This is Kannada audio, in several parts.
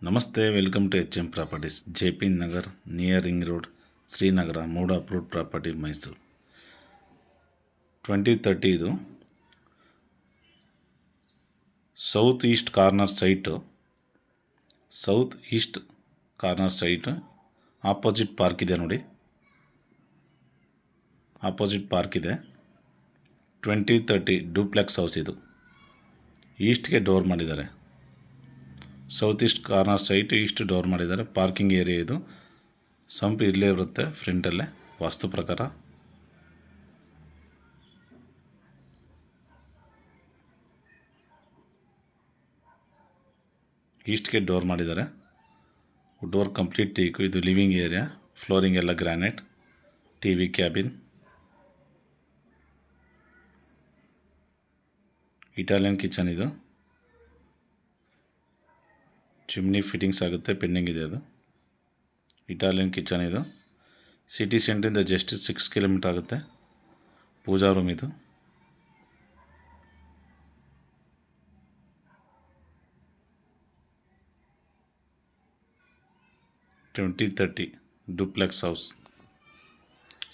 ನಮಸ್ತೆ, welcome to HM properties, JP Nagar, near ring road, Srinagar. MUDA approved property, Mysuru. 2030 ಇದು. South east corner site opposite park ಇದೆ ನೋಡಿ. ಆಪೋಸಿಟ್ ಪಾರ್ಕ್ ಇದೆ. 2030 ಡೂಪ್ಲೆಕ್ಸ್ ಹೌಸ್ ಇದು. ಈಸ್ಟ್ಗೆ ಡೋರ್ ಮಾಡಿದ್ದಾರೆ. South east corner site east door ಮಾಡಿದ್ದಾರೆ. ಪಾರ್ಕಿಂಗ್ ಏರಿಯಾ ಇದು. ಸಂಪ್ ಇಲ್ಲೇ ಇರುತ್ತೆ ಫ್ರಂಟಲ್ಲೇ ವಾಸ್ತು ಪ್ರಕಾರ. ಈಸ್ಟ್ಗೆ ಡೋರ್ ಮಾಡಿದ್ದಾರೆ. Wood work complete teak. ಇದು ಲಿವಿಂಗ್ ಏರಿಯಾ. ಫ್ಲೋರಿಂಗ್ ಎಲ್ಲ granite. TV cabin. Italian kitchen ಇದು. ಚಿಮ್ನಿ ಫಿಟ್ಟಿಂಗ್ಸ್ ಆಗುತ್ತೆ, ಪೆಂಡಿಂಗ್ ಇದೆ ಅದು. ಇಟಾಲಿಯನ್ ಕಿಚನ್ ಇದು. ಸಿಟಿ ಸೆಂಟ್ರಿಂದ ಜಸ್ಟ್ 6 ಕಿಲೋಮೀಟರ್ ಆಗುತ್ತೆ. ಪೂಜಾ ರೂಮ್ ಇದು. $2030 ಡೂಪ್ಲೆಕ್ಸ್ ಹೌಸ್.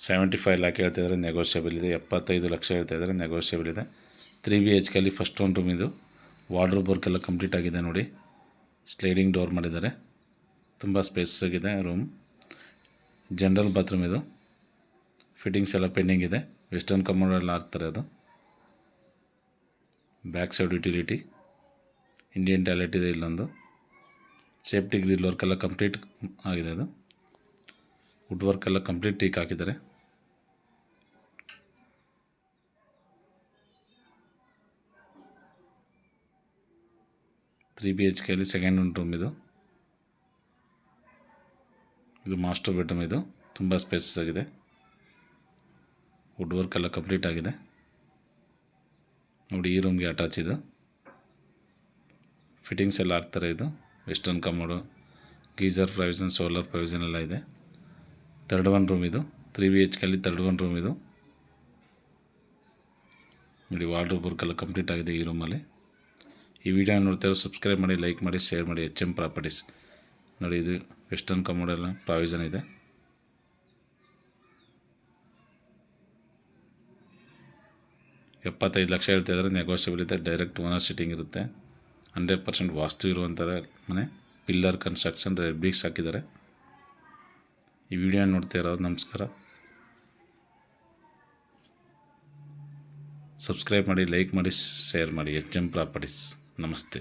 75 ಲ್ಯಾಕ್ ಹೇಳ್ತಾಯಿದ್ದಾರೆ, ನೆಗೋಷಿಯಬಲ್ ಇದೆ. 75 ಲಕ್ಷ ಹೇಳ್ತಾಯಿದ್ದಾರೆ, ನೆಗೋಷಿಯಬಲ್ ಇದೆ. 3 BHK ಅಲ್ಲಿ ಫಸ್ಟ್ ಒಂದು ರೂಮ್ ಇದು. ವಾರ್ಡ್ರೋಬ್ ವರ್ಕ್ ಎಲ್ಲ ಕಂಪ್ಲೀಟ್ ಆಗಿದೆ ನೋಡಿ. ಸ್ಲೈಡಿಂಗ್ ಡೋರ್ ಮಾಡಿದ್ದಾರೆ. ತುಂಬ ಸ್ಪೇಸ್ ಆಗಿದೆ ರೂಮ್. ಜನರಲ್ ಬಾತ್ರೂಮ್ ಇದು. ಫಿಟ್ಟಿಂಗ್ಸ್ ಎಲ್ಲ ಪೆಂಡಿಂಗ್ ಇದೆ. ವೆಸ್ಟರ್ನ್ ಕಮೋಡ್ ಎಲ್ಲ ಹಾಕ್ತಾರೆ ಅದು. Back side utility. Indian toilet ಇದೆ ಇಲ್ಲೊಂದು. ಸೇಫ್ಟಿ ಗ್ರಿಲ್ ವರ್ಕ್ ಎಲ್ಲ ಕಂಪ್ಲೀಟ್ ಆಗಿದೆ ಅದು. ವುಡ್ ವರ್ಕ್ ಎಲ್ಲ ಕಂಪ್ಲೀಟ್ ಟೀಕ್ ಹಾಕಿದ್ದಾರೆ. ತ್ರೀ BHK ಅಲ್ಲಿ ಸೆಕೆಂಡ್ ಒಂದು ರೂಮ್ ಇದು. ಇದು ಮಾಸ್ಟರ್ ಬೆಡ್ರೂಮ್ ಇದು. ತುಂಬ ಸ್ಪೇಸಸ್ ಆಗಿದೆ. ವುಡ್ ವರ್ಕ್ ಎಲ್ಲ ಕಂಪ್ಲೀಟ್ ಆಗಿದೆ ನೋಡಿ. ಈ ರೂಮ್ಗೆ ಅಟ್ಯಾಚ್ ಇದು. ಫಿಟ್ಟಿಂಗ್ಸ್ ಎಲ್ಲ ಹಾಕ್ತಾರೆ ಇದು. Western commode, geyser provision, solar provision ಎಲ್ಲ ಇದೆ. ಥರ್ಡ್ ಒನ್ ರೂಮ್ ಇದು. 3 BHK ಅಲ್ಲಿ ಥರ್ಡ್ ಒನ್ ರೂಮ್ ಇದು ನೋಡಿ. ವಾರ್ಡ್ರೋಬ್ ವರ್ಕ್ ಎಲ್ಲ ಕಂಪ್ಲೀಟ್ ಆಗಿದೆ ಈ ರೂಮಲ್ಲಿ. ಈ ವಿಡಿಯೋ ನೋಡ್ತಾರೆ, ಸಬ್ಸ್ಕ್ರೈಬ್ ಮಾಡಿ, ಲೈಕ್ ಮಾಡಿ, ಶೇರ್ ಮಾಡಿ. HM ಪ್ರಾಪರ್ಟೀಸ್ ನೋಡಿ. ಇದು ವೆಸ್ಟರ್ನ್ ಕಮೋಡ್ ಎಲ್ಲ ಪ್ರಾವಿಷನ್ ಇದೆ. $75 ಲಕ್ಷ ಹೇಳ್ತಾಯಿದ್ದಾರೆ, ನೆಗೋಷಿಯಬಲ್ ಇದೆ. ಡೈರೆಕ್ಟ್ ಓನರ್ ಸಿಟ್ಟಿಂಗ್ ಇರುತ್ತೆ. 100% ವಾಸ್ತು ಇರುವಂಥ ಮನೆ. ಪಿಲ್ಲರ್ ಕನ್ಸ್ಟ್ರಕ್ಷನ್, ರೆಡ್ ಬ್ರಿಕ್ಸ್ ಹಾಕಿದ್ದಾರೆ. ಈ ವಿಡಿಯೋ ನೋಡ್ತಾ ಇರೋದು ನಮಸ್ಕಾರ. ಸಬ್ಸ್ಕ್ರೈಬ್ ಮಾಡಿ, ಲೈಕ್ ಮಾಡಿ, ಶೇರ್ ಮಾಡಿ. HM properties. ನಮಸ್ತೆ.